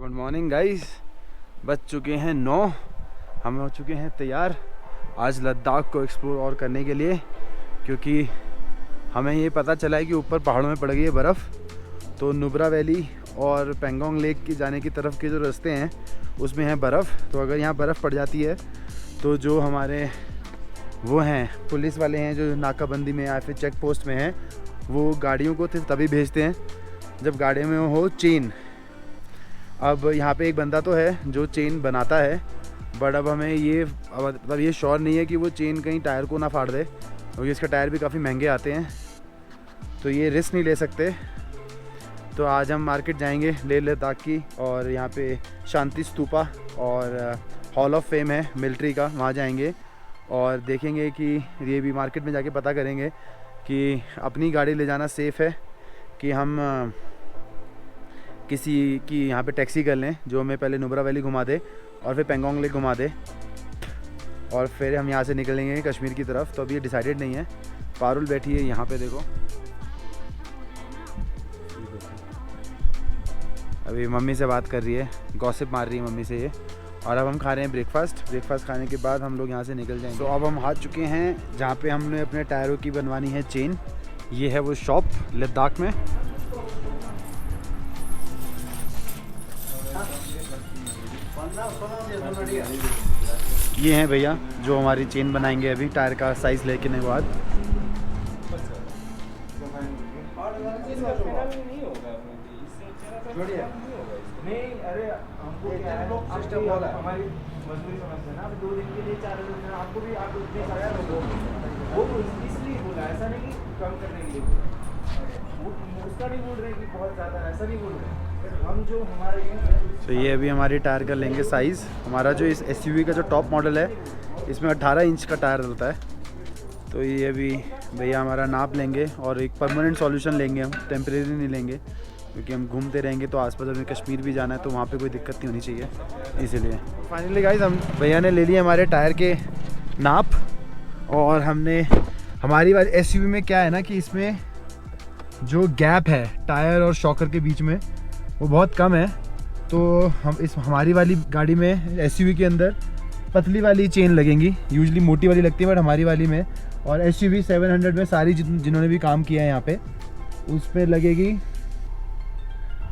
Good morning guys. बज चुके हैं 9। हम हो चुके हैं तैयार आज लद्दाख को एक्सप्लोर और करने के लिए, क्योंकि हमें ये पता चला है कि ऊपर पहाड़ों में पड़ गई है बर्फ़। तो नुब्रा वैली और पेंगोंग लेक की जाने की तरफ के जो रास्ते हैं उसमें है बर्फ़। तो अगर यहाँ बर्फ़ पड़ जाती है तो जो हमारे वो हैं पुलिस वाले हैं जो नाकाबंदी में या फिर चेक पोस्ट में हैं, वो गाड़ियों को तभी भेजते हैं जब गाड़ी में हो चेन। अब यहाँ पे एक बंदा तो है जो चेन बनाता है, बट अब हमें ये मतलब ये श्योर नहीं है कि वो चेन कहीं टायर को ना फाड़ दे, क्योंकि इसके टायर भी काफ़ी महंगे आते हैं, तो ये रिस्क नहीं ले सकते। तो आज हम मार्केट जाएंगे लेह लद्दाख की, और यहाँ पे शांति स्तूपा और हॉल ऑफ फेम है मिलिट्री का, वहाँ जाएंगे और देखेंगे कि ये भी मार्केट में जाके पता करेंगे कि अपनी गाड़ी ले जाना सेफ़ है कि हम किसी की यहाँ पे टैक्सी कर लें जो हमें पहले नुब्रा वैली घुमा दे और फिर पेंगोंग लेक घुमा दे, और फिर हम यहाँ से निकलेंगे कश्मीर की तरफ। तो अभी ये डिसाइडेड नहीं है। पारुल बैठी है यहाँ पे, देखो अभी मम्मी से बात कर रही है, गॉसिप मार रही है मम्मी से ये। और अब हम खा रहे हैं ब्रेकफास्ट खाने के बाद हम लोग यहाँ से निकल जाएंगे। तो अब हम आ चुके हैं जहाँ पे हमने अपने टायरों की बनवानी है चेन। ये है वो शॉप लद्दाख में। ये हैं भैया जो हमारी चेन बनाएंगे अभी टायर का साइज़ लेके के बाद। नहीं, अरे हमको क्या है, हमारी मजबूरी समझते ना, 2 दिन के लिए 4 दिन आपको भी आप उतने सारे वो इसलिए बोला, ऐसा नहीं कि कम करने के लिए, उसका नहीं बोल रहे कि बहुत ज़्यादा, ऐसा नहीं बोल रहे। हम जो हमारे तो ये अभी हमारी टायर का लेंगे साइज़। हमारा जो इस SUV का जो टॉप मॉडल है इसमें 18 इंच का टायर रहता है। तो ये अभी भैया हमारा नाप लेंगे और एक परमानेंट सॉल्यूशन लेंगे, हम टेम्परेरी नहीं लेंगे, क्योंकि हम घूमते रहेंगे तो आसपास हमें कश्मीर भी जाना है तो वहाँ पे कोई दिक्कत नहीं होनी चाहिए, इसीलिए। फाइनली गाइस हम भैया ने ले लिए हमारे टायर के नाप, और हमने हमारी वाली SUV में क्या है ना कि इसमें जो गैप है टायर और शॉकर के बीच में वो बहुत कम है। तो हम हमारी वाली गाड़ी में SUV के अंदर पतली वाली चेन लगेंगी, यूजली मोटी वाली लगती है बट हमारी वाली में, और SUV 700 में सारी जिन्होंने भी काम किया है यहाँ पे उस पर लगेगी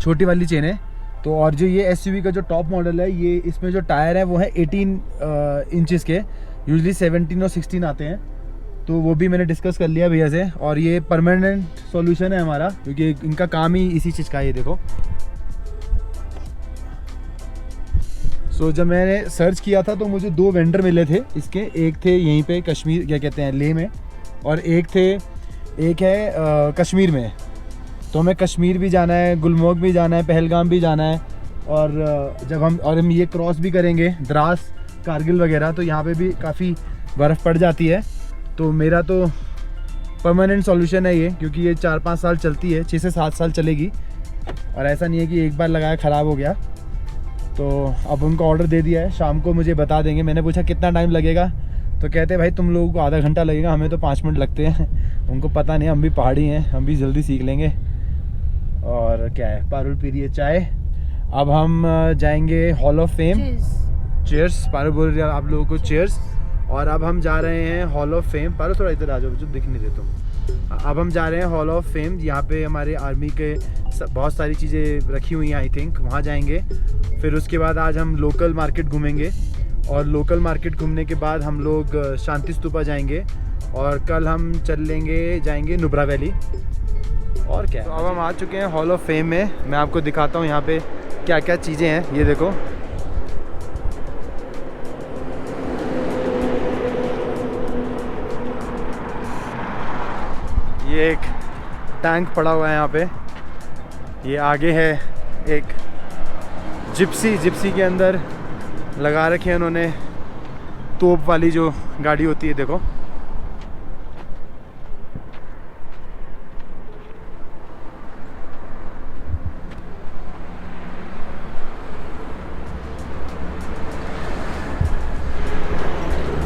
छोटी वाली चेन है। तो और जो ये SUV का जो टॉप मॉडल है, ये इसमें जो टायर है वो है 18 इंचेस के, यूजली 17 और 16 आते हैं। तो वो भी मैंने डिस्कस कर लिया भैया से, और ये परमानेंट सॉल्यूशन है हमारा, क्योंकि इनका काम ही इसी चीज़ का है। ये देखो, सो जब मैंने सर्च किया था तो मुझे 2 वेंडर मिले थे इसके। एक थे यहीं पे कश्मीर, क्या कहते हैं, लेह में, और एक है कश्मीर में। तो हमें कश्मीर भी जाना है, गुलमर्ग भी जाना है, पहलगाम भी जाना है, और जब हम ये क्रॉस भी करेंगे द्रास, कारगिल वगैरह, तो यहाँ पे भी काफ़ी बर्फ़ पड़ जाती है। तो मेरा तो परमानेंट सॉल्यूशन है ये, क्योंकि ये 4-5 साल चलती है, 6 से 7 साल चलेगी, और ऐसा नहीं है कि एक बार लगाया ख़राब हो गया। तो अब उनको ऑर्डर दे दिया है, शाम को मुझे बता देंगे। मैंने पूछा कितना टाइम लगेगा, तो कहते भाई तुम लोगों को आधा घंटा लगेगा, हमें तो 5 मिनट लगते हैं। उनको पता नहीं, हम भी पहाड़ी हैं, हम भी जल्दी सीख लेंगे। और क्या है, पारुल पी रही है चाय। अब हम जाएंगे hall of fame. Chairs, Parul बोल रही है आप लोगों को चेयर्स। और अब हम जा रहे हैं हॉल ऑफ फेम। पारुल थोड़ा इधर आ जाओ, जो दिख नहीं रहे तुम। अब हम जा रहे हैं हॉल ऑफ फेम, यहाँ पे हमारे आर्मी के बहुत सारी चीज़ें रखी हुई हैं, आई थिंक वहाँ जाएंगे। फिर उसके बाद आज हम लोकल मार्केट घूमेंगे, और लोकल मार्केट घूमने के बाद हम लोग शांति स्तूपा जाएंगे, और कल हम जाएंगे नुब्रा वैली। और क्या, तो अब हम आ चुके हैं हॉल ऑफ फेम में। मैं आपको दिखाता हूँ यहाँ पे क्या क्या चीज़ें हैं। ये देखो, ये एक टैंक पड़ा हुआ है यहाँ पे। ये आगे है एक जिप्सी के अंदर लगा रखे हैं उन्होंने तोप वाली जो गाड़ी होती है, देखो।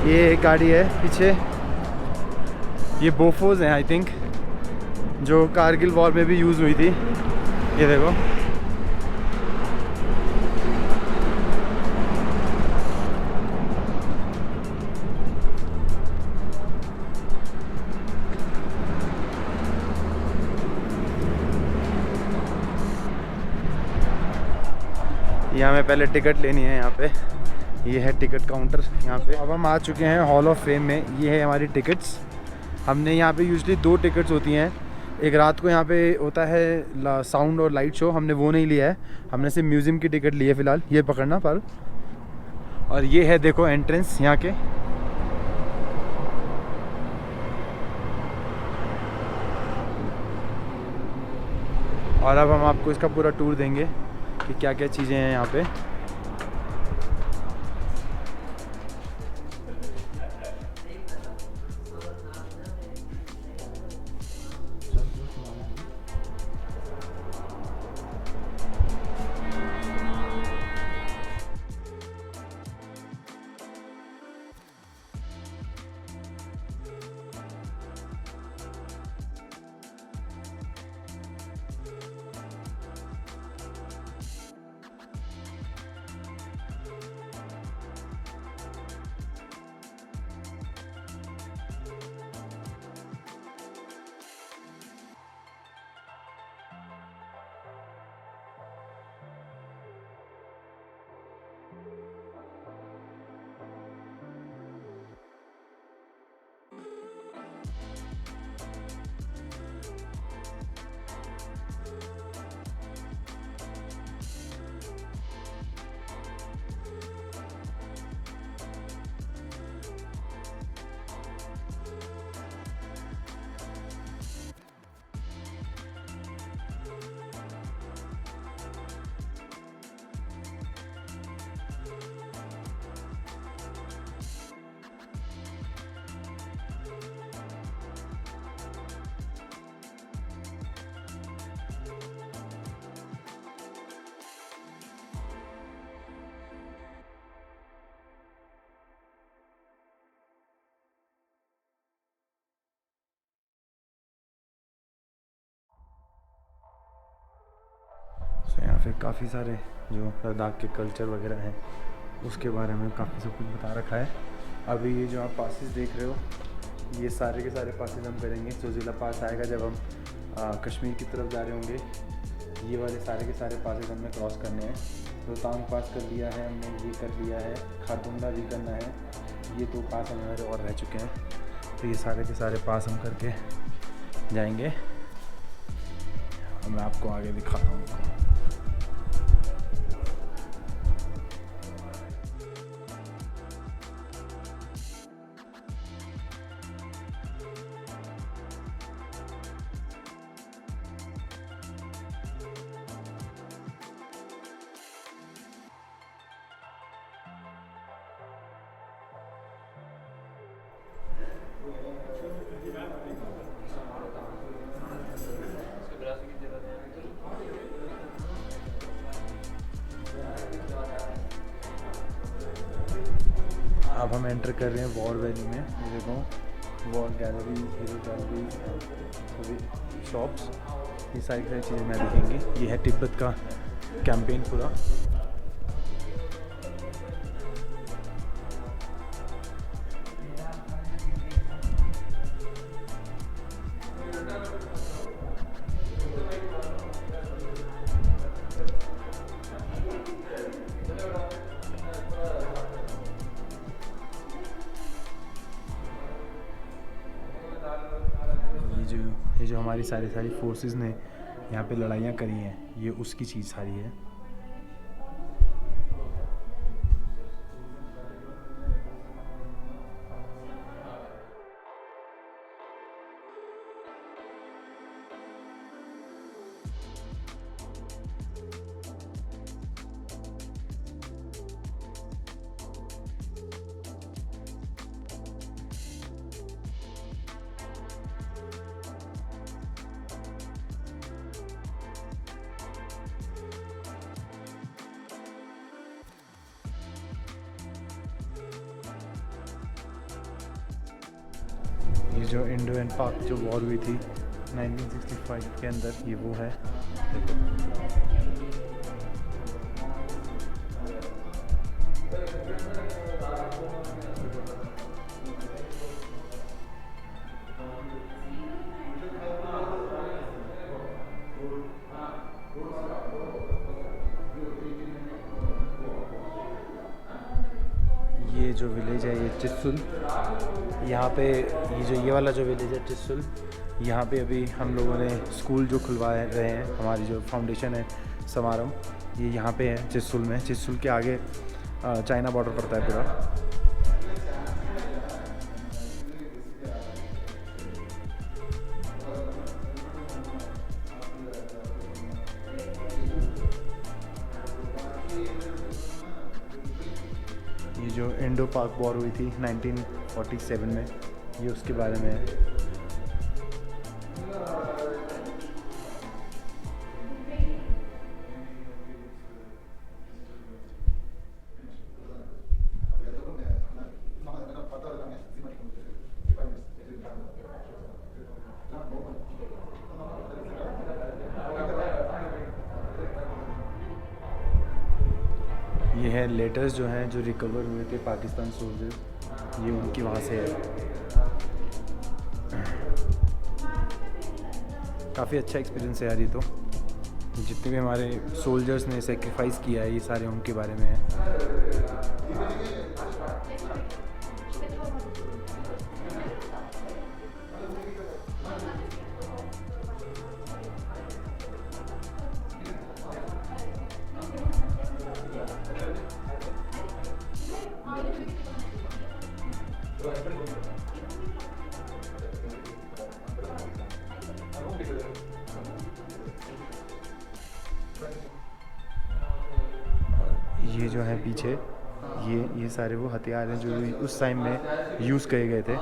ये एक गाड़ी है पीछे, ये बोफोज हैं आई थिंक, जो कारगिल वॉर में भी यूज़ हुई थी। ये देखो, यहाँ में पहले टिकट लेनी है। यहाँ पे ये है टिकट काउंटर यहाँ पे। अब हम आ चुके हैं हॉल ऑफ फेम में। ये है हमारी टिकट्स। हमने यहाँ पे यूजुअली 2 टिकट्स होती हैं। एक रात को यहाँ पे होता है साउंड और लाइट शो, हमने वो नहीं लिया है, हमने सिर्फ म्यूज़ियम की टिकट ली है फ़िलहाल। ये पकड़ना पर। और ये है देखो एंट्रेंस यहाँ के। और अब हम आपको इसका पूरा टूर देंगे कि क्या क्या चीज़ें हैं यहाँ पे। तो यहाँ पे काफ़ी सारे जो लद्दाख के कल्चर वगैरह हैं उसके बारे में काफ़ी सब कुछ बता रखा है। अभी ये जो आप पासेस देख रहे हो ये सारे के सारे पासेस हम करेंगे। जोजिला पास आएगा जब हम कश्मीर की तरफ जा रहे होंगे। ये वाले सारे के सारे पासेस हमने क्रॉस करने हैं। रोहतांग पास कर लिया है हमने, ये कर लिया है, खारदुंगा भी करना है। ये 2 पास हमारे और रह चुके हैं। तो ये सारे के सारे पास हम करके जाएंगे। मैं आपको आगे दिखाता हूँ। अब हम एंटर कर रहे हैं वॉर वैली में। ये देखो वॉर गैलरी, हीरो गैलरी, सभी शॉप्स, ये सारी चीज़ें मैं दिखेंगी। ये है तिब्बत का कैंपेन पूरा। ये जो हमारी सारी फोर्सेस ने यहाँ पे लड़ाइयाँ करी हैं ये उसकी चीज़ सारी है। ये जो इंडो एंड पाक जो वॉर हुई थी 1965 के अंदर, ये वो है। ये जो विलेज है ये चित्सुल, यहाँ पे ये वाला जो विलेज है चित्सुल, यहाँ पे अभी हम लोगों ने स्कूल जो खुलवा रहे हैं, हमारी जो फाउंडेशन है समारंभ, ये यहाँ पे है चित्सुल में। चित्सुल के आगे चाइना बॉर्डर पड़ता है पूरा। ये जो इंडो पाक वॉर हुई थी 1947 में, ये उसके बारे में है। ये है लेटर्स जो हैं जो रिकवर हुए थे पाकिस्तान सोल्जर्स, ये उनकी वहाँ से है। काफ़ी अच्छा एक्सपीरियंस है यार। ये तो जितने भी हमारे सोल्जर्स ने सेक्रीफाइस किया है ये सारे उनके बारे में है। ये जो है पीछे ये सारे वो हथियार हैं जो उस टाइम में यूज़ किए गए थे।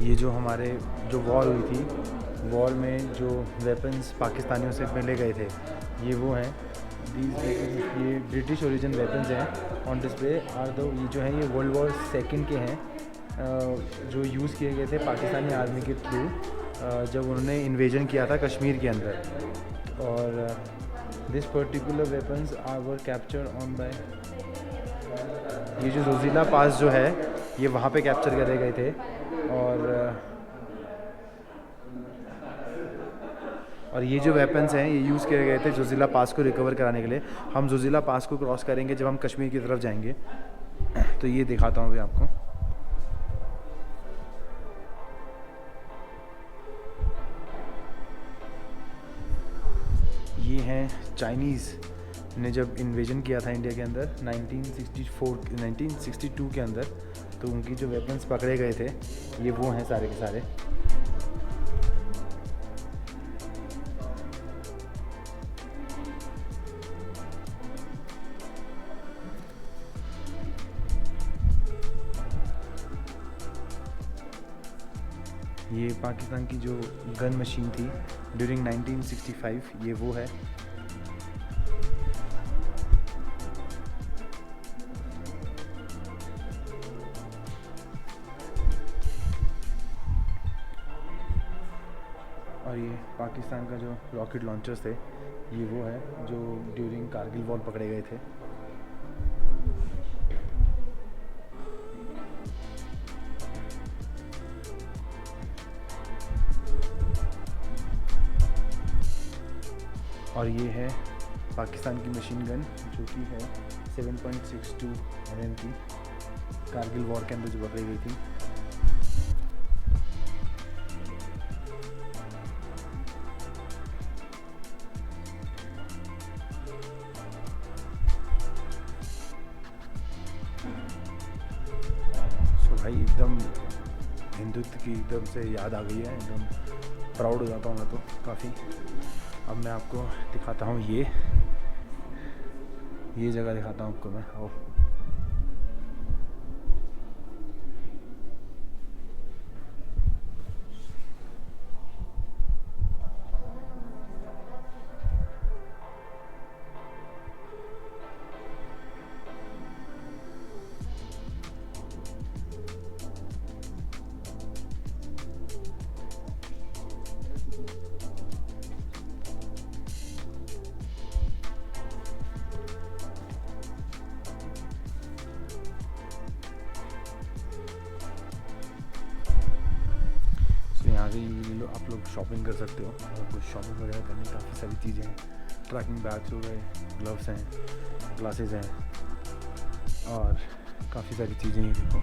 ये जो हमारे जो वॉर हुई थी, वॉर में जो वेपन्स पाकिस्तानियों से मिले गए थे, ये वो हैं। ये ब्रिटिश ओरिजिन वेपन्स हैं। ऑन डिस्प्ले आर दो, ये जो हैं ये वर्ल्ड वॉर सेकंड के हैं, जो यूज़ किए गए थे पाकिस्तानी आर्मी के थ्रू जब उन्होंने इन्वेजन किया था कश्मीर के अंदर। और this particular weapons are were captured on by, ये जो जोजिला पास जो है ये वहाँ पे कैप्चर करे गए थे। और ये जो वेपन्स हैं ये यूज़ किए गए थे जोजिला पास को रिकवर कराने के लिए। हम जोजिला पास को क्रॉस करेंगे जब हम कश्मीर की तरफ जाएंगे, तो ये दिखाता हूँ अभी आपको। ये हैं चाइनीज़ ने जब इन्वेजन किया था इंडिया के अंदर 1962 के अंदर, तो उनकी जो वेपन्स पकड़े गए थे ये वो हैं सारे के सारे। ये पाकिस्तान की जो गन मशीन थी ड्यूरिंग 1965, ये वो है। और ये पाकिस्तान का जो रॉकेट लॉन्चर्स थे ये वो है जो ड्यूरिंग कारगिल वॉर पकड़े गए थे। और ये है पाकिस्तान की मशीन गन जो कि है 7.62 mm की, कारगिल वॉर के अंदर जो पकड़ी गई थी। सो भाई एकदम हिंदुत्व की एकदम से याद आ गई है, एकदम प्राउड हो जाता हूँ मैं तो काफ़ी। अब मैं आपको दिखाता हूँ ये जगह दिखाता हूँ आपको मैं। आओ। यहाँ से आप लोग शॉपिंग कर सकते हो, और कुछ शॉपिंग वगैरह करनी, काफ़ी सारी चीज़ें हैं, ट्रैकिंग बैग्स हो गए, ग्लव्स हैं, ग्लासेस हैं, और काफ़ी सारी चीज़ें हैं। देखो